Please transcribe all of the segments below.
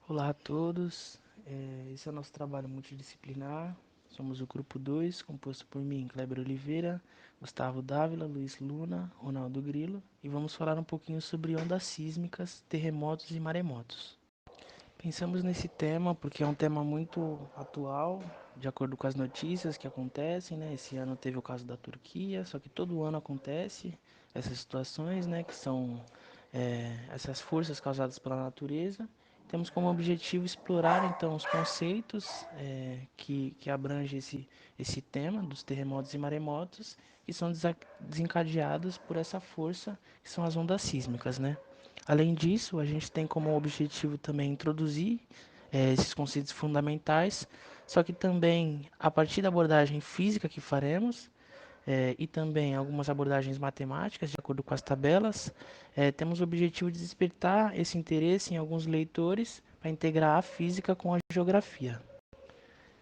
Olá a todos, esse é o nosso trabalho multidisciplinar. Somos o grupo 2, composto por mim, Kleber Oliveira, Gustavo Dávila, Luiz Luna, Ronaldo Grilo, e vamos falar um pouquinho sobre ondas sísmicas, terremotos e maremotos. Pensamos nesse tema porque é um tema muito atual, de acordo com as notícias que acontecem, né? Esse ano teve o caso da Turquia, só que todo ano acontece essas situações, né? Que são essas forças causadas pela natureza. Temos como objetivo explorar então os conceitos que abrangem esse tema dos terremotos e maremotos, que são desencadeados por essa força que são as ondas sísmicas, né? Além disso, a gente tem como objetivo também introduzir esses conceitos fundamentais, só que também a partir da abordagem física que faremos, e também algumas abordagens matemáticas, de acordo com as tabelas, temos o objetivo de despertar esse interesse em alguns leitores para integrar a física com a geografia.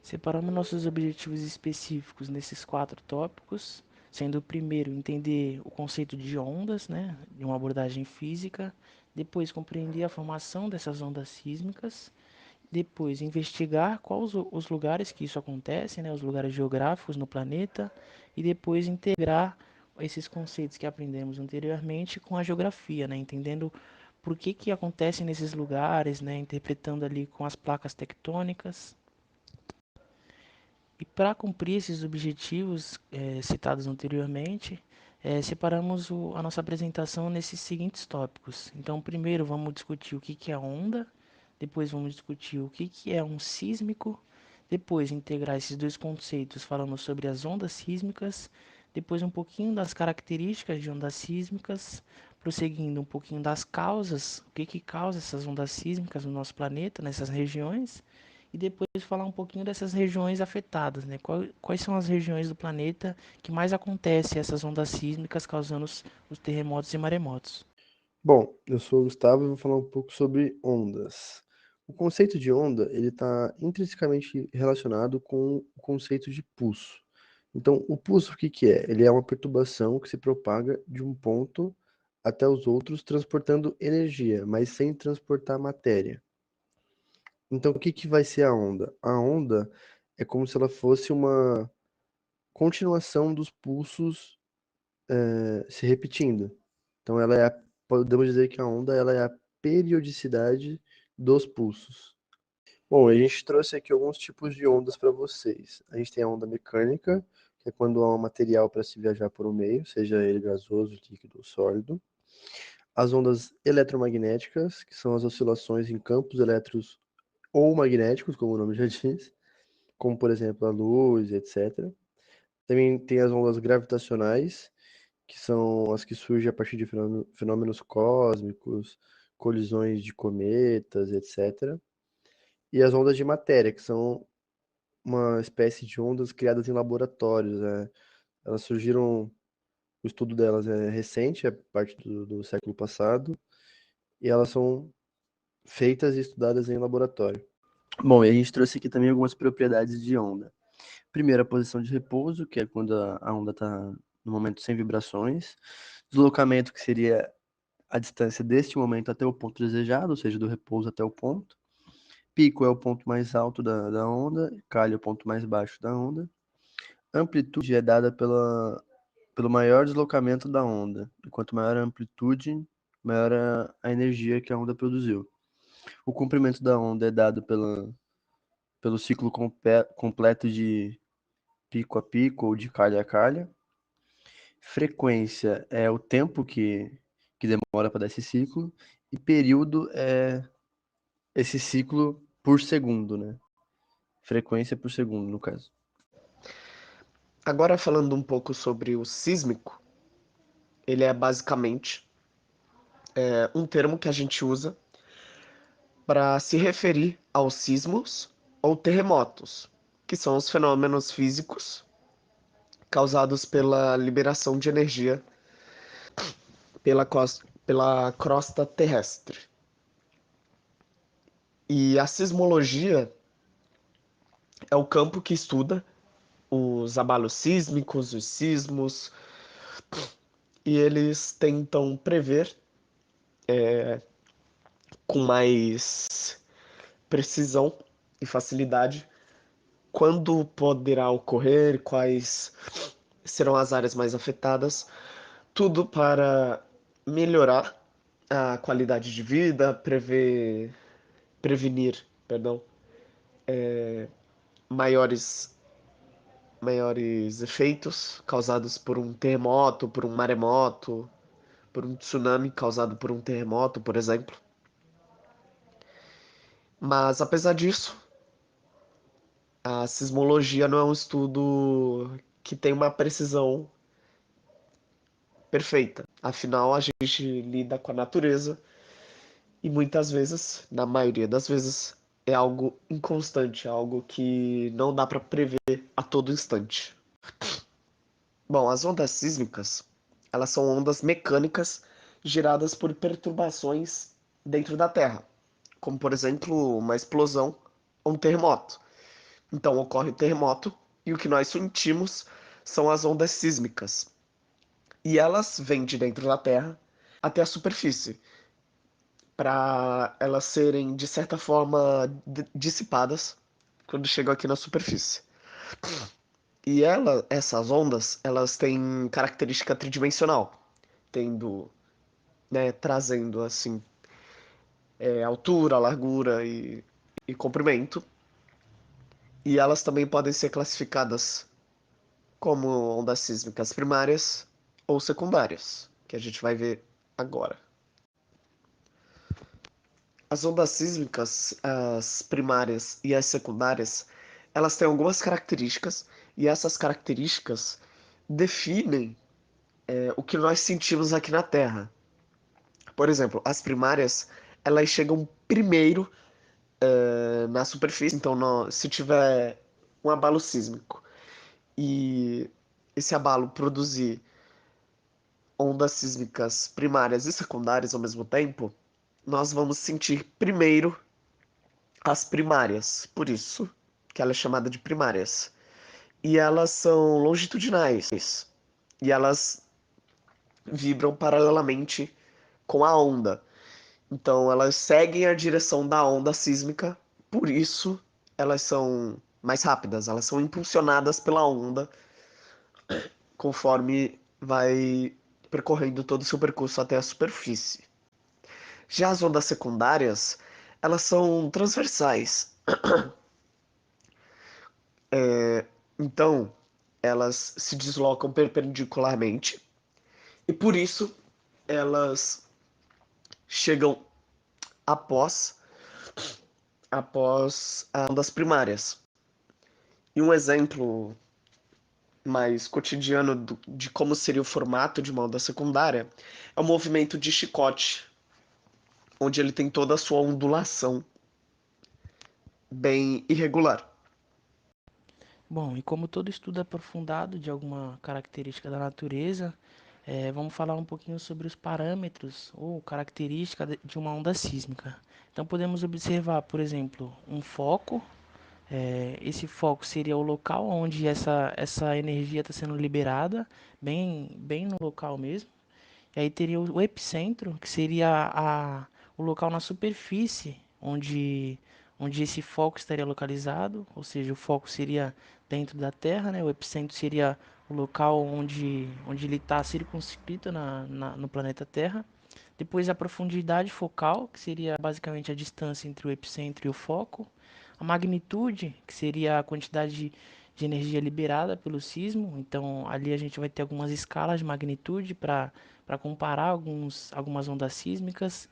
Separamos nossos objetivos específicos nesses 4 tópicos, sendo o primeiro entender o conceito de ondas, né, de uma abordagem física, depois compreender a formação dessas ondas sísmicas, depois investigar quais os lugares que isso acontece, né, os lugares geográficos no planeta, e depois integrar esses conceitos que aprendemos anteriormente com a geografia, né, entendendo por que acontece nesses lugares, né, interpretando ali com as placas tectônicas. E para cumprir esses objetivos citados anteriormente, separamos a nossa apresentação nesses seguintes tópicos. Então, primeiro vamos discutir o que é onda, depois vamos discutir o que é um sísmico, depois integrar esses dois conceitos falando sobre as ondas sísmicas, depois um pouquinho das características de ondas sísmicas, prosseguindo um pouquinho das causas, o que causa essas ondas sísmicas no nosso planeta, nessas regiões, e depois falar um pouquinho dessas regiões afetadas, né? Quais são as regiões do planeta que mais acontecem essas ondas sísmicas causando os terremotos e maremotos. Bom, eu sou o Gustavo e vou falar um pouco sobre ondas. O conceito de onda, ele está intrinsecamente relacionado com o conceito de pulso. Então, o pulso, o que que é? Ele é uma perturbação que se propaga de um ponto até os outros, transportando energia, mas sem transportar matéria. Então, o que que vai ser a onda? A onda é como se ela fosse uma continuação dos pulsos se repetindo. Então podemos dizer que a onda ela é a periodicidade dos pulsos. Bom, a gente trouxe aqui alguns tipos de ondas para vocês. A gente tem a onda mecânica, que é quando há um material para se viajar por um meio, seja ele gasoso, líquido ou sólido. As ondas eletromagnéticas, que são as oscilações em campos elétricos ou magnéticos, como o nome já diz, como por exemplo a luz, etc. Também tem as ondas gravitacionais, que são as que surgem a partir de fenômenos cósmicos, colisões de cometas, etc. E as ondas de matéria, que são uma espécie de ondas criadas em laboratórios. Elas surgiram, o estudo delas é recente, é parte do século passado, e elas são feitas e estudadas em laboratório. Bom, e a gente trouxe aqui também algumas propriedades de onda. Primeiro, a posição de repouso, que é quando a onda está no momento sem vibrações. Deslocamento, que seria a distância deste momento até o ponto desejado, ou seja, do repouso até o ponto. Pico é o ponto mais alto da onda, calha é o ponto mais baixo da onda. Amplitude é dada pelo maior deslocamento da onda. E quanto maior a amplitude, maior a energia que a onda produziu. O comprimento da onda é dado pelo ciclo completo de pico a pico ou de calha a calha. Frequência é o tempo que demora para dar esse ciclo. E período é esse ciclo por segundo, né? Frequência por segundo, no caso. Agora falando um pouco sobre o sísmico, ele é basicamente um termo que a gente usa para se referir aos sismos ou terremotos, que são os fenômenos físicos causados pela liberação de energia pela crosta terrestre. E a sismologia é o campo que estuda os abalos sísmicos, os sismos, e eles tentam prever com mais precisão e facilidade quando poderá ocorrer, quais serão as áreas mais afetadas, tudo para melhorar a qualidade de vida, prevenir, perdão, maiores efeitos causados por um terremoto, por um maremoto, por um tsunami causado por um terremoto, por exemplo. Mas apesar disso, a sismologia não é um estudo que tem uma precisão perfeita. Afinal, a gente lida com a natureza e muitas vezes, na maioria das vezes, é algo inconstante, algo que não dá para prever a todo instante. Bom, as ondas sísmicas, elas são ondas mecânicas geradas por perturbações dentro da Terra, como por exemplo, uma explosão ou um terremoto. Então ocorre o terremoto e o que nós sentimos são as ondas sísmicas. E elas vêm de dentro da Terra até a superfície, para elas serem de certa forma dissipadas quando chegam aqui na superfície. E essas ondas, elas têm característica tridimensional, tendo, né, trazendo assim altura, largura e comprimento. E elas também podem ser classificadas como ondas sísmicas primárias ou secundárias, que a gente vai ver agora. As ondas sísmicas, as primárias e as secundárias, elas têm algumas características e essas características definem o que nós sentimos aqui na Terra. Por exemplo, as primárias, elas chegam primeiro na superfície, então se tiver um abalo sísmico e esse abalo produzir ondas sísmicas primárias e secundárias ao mesmo tempo, nós vamos sentir primeiro as primárias, por isso que ela é chamada de primárias. E elas são longitudinais, e elas vibram paralelamente com a onda. Então elas seguem a direção da onda sísmica, por isso elas são mais rápidas, elas são impulsionadas pela onda conforme vai percorrendo todo o seu percurso até a superfície. Já as ondas secundárias, elas são transversais. Então, elas se deslocam perpendicularmente e por isso elas chegam após as ondas primárias. E um exemplo mais cotidiano de como seria o formato de uma onda secundária é o movimento de chicote, onde ele tem toda a sua ondulação bem irregular. Bom, e como todo estudo aprofundado de alguma característica da natureza, vamos falar um pouquinho sobre os parâmetros ou característica de uma onda sísmica. Então podemos observar, por exemplo, um foco. Esse foco seria o local onde essa energia está sendo liberada, bem no local mesmo. E aí teria o epicentro, que seria o local na superfície onde esse foco estaria localizado, ou seja, o foco seria dentro da Terra, né? O epicentro seria o local onde ele está circunscrito no planeta Terra. Depois a profundidade focal, que seria basicamente a distância entre o epicentro e o foco. A magnitude, que seria a quantidade de energia liberada pelo sismo. Então ali a gente vai ter algumas escalas de magnitude para comparar algumas ondas sísmicas.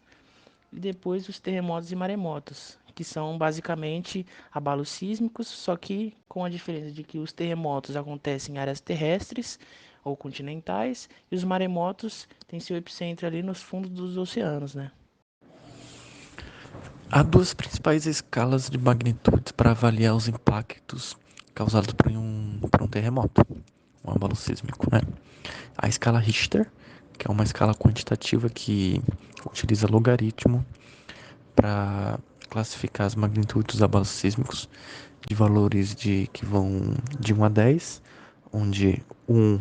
E depois os terremotos e maremotos, que são basicamente abalos sísmicos, só que com a diferença de que os terremotos acontecem em áreas terrestres ou continentais e os maremotos têm seu epicentro ali nos fundos dos oceanos, né? Há duas principais escalas de magnitudes para avaliar os impactos causados por um terremoto, um abalo sísmico, né? A escala Richter, que é uma escala quantitativa que utiliza logaritmo para classificar as magnitudes dos abalos sísmicos de valores que vão de 1 a 10, onde 1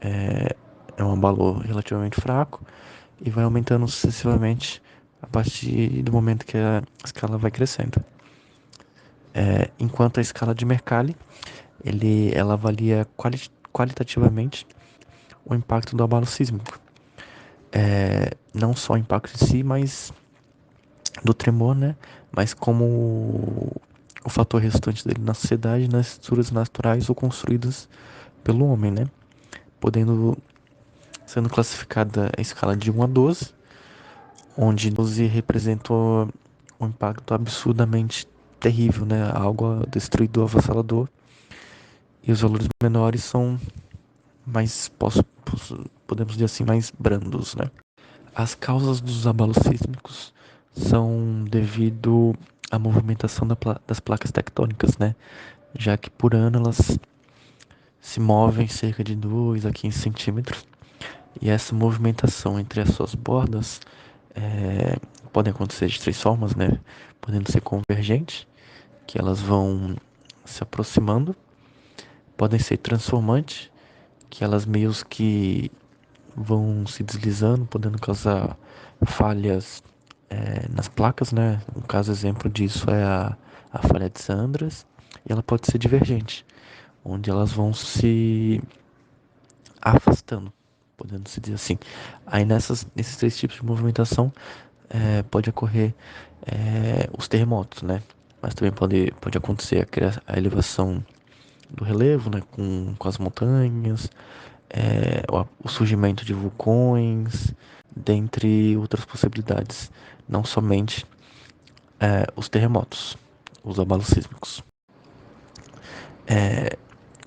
é um abalo relativamente fraco e vai aumentando sucessivamente a partir do momento que a escala vai crescendo. Enquanto a escala de Mercalli, ela avalia qualitativamente o impacto do abalo sísmico. Não só o impacto em si, mas do tremor, né? Mas como o fator resultante dele na sociedade, nas estruturas naturais ou construídas pelo homem, né? Sendo classificada a escala de 1 a 12, onde 12 representa um impacto absurdamente terrível, né? Algo destruidor, avassalador. E os valores menores são mais, podemos dizer assim, mais brandos, né? As causas dos abalos sísmicos são devido à movimentação das placas tectônicas, né? Já que por ano elas se movem cerca de 2 a 15 centímetros. E essa movimentação entre as suas bordas podem acontecer de três formas, né? Podendo ser convergentes, que elas vão se aproximando. Podem ser transformantes, que elas meio que vão se deslizando, podendo causar falhas nas placas, né? Um caso exemplo disso é a falha de Sandras. E ela pode ser divergente, onde elas vão se afastando, podendo se dizer assim. Aí nesses três tipos de movimentação pode ocorrer os terremotos, né? Mas também pode acontecer a elevação do relevo, né? Com as montanhas, o surgimento de vulcões, dentre outras possibilidades. Não somente os terremotos, os abalos sísmicos.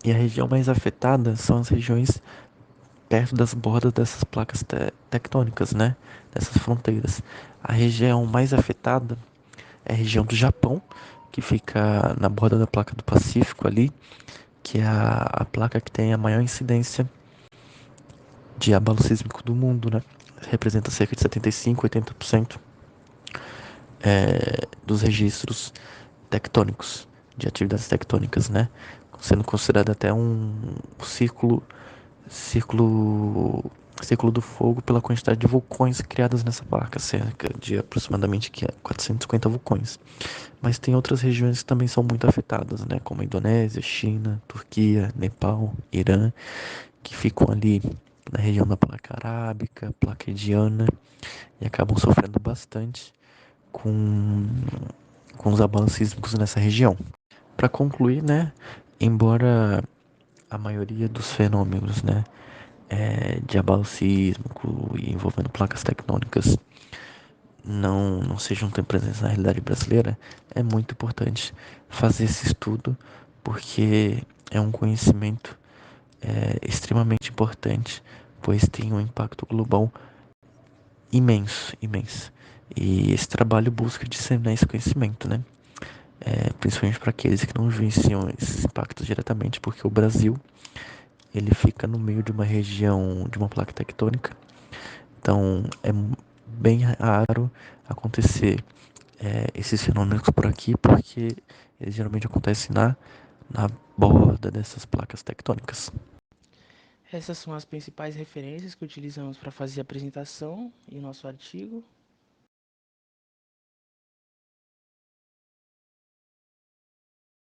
E a região mais afetada são as regiões perto das bordas dessas placas tectônicas, né? Dessas fronteiras. A região mais afetada é a região do Japão, que fica na borda da placa do Pacífico ali, que é a placa que tem a maior incidência de abalo sísmico do mundo, né? Representa cerca de 75, 80% dos registros tectônicos, de atividades tectônicas, né? Sendo considerado até um círculo círculo, círculo do fogo pela quantidade de vulcões criadas nessa placa, cerca de aproximadamente 450 vulcões. Mas tem outras regiões que também são muito afetadas, né, como a Indonésia, China, Turquia, Nepal, Irã, que ficam ali na região da placa arábica, placa indiana, e acabam sofrendo bastante com, com os abalos sísmicos nessa região. Para concluir, né, embora a maioria dos fenômenos, né, de abalo sísmico e envolvendo placas tectônicas não sejam tão presentes na realidade brasileira, é muito importante fazer esse estudo, porque é um conhecimento extremamente importante, pois tem um impacto global imenso, imenso. E esse trabalho busca disseminar esse conhecimento, né? Principalmente para aqueles que não vivenciam esses impactos diretamente, porque o Brasil ele fica no meio de uma região, de uma placa tectônica. Então é bem raro acontecer esses fenômenos por aqui, porque eles geralmente acontecem na borda dessas placas tectônicas. Essas são as principais referências que utilizamos para fazer a apresentação e o nosso artigo.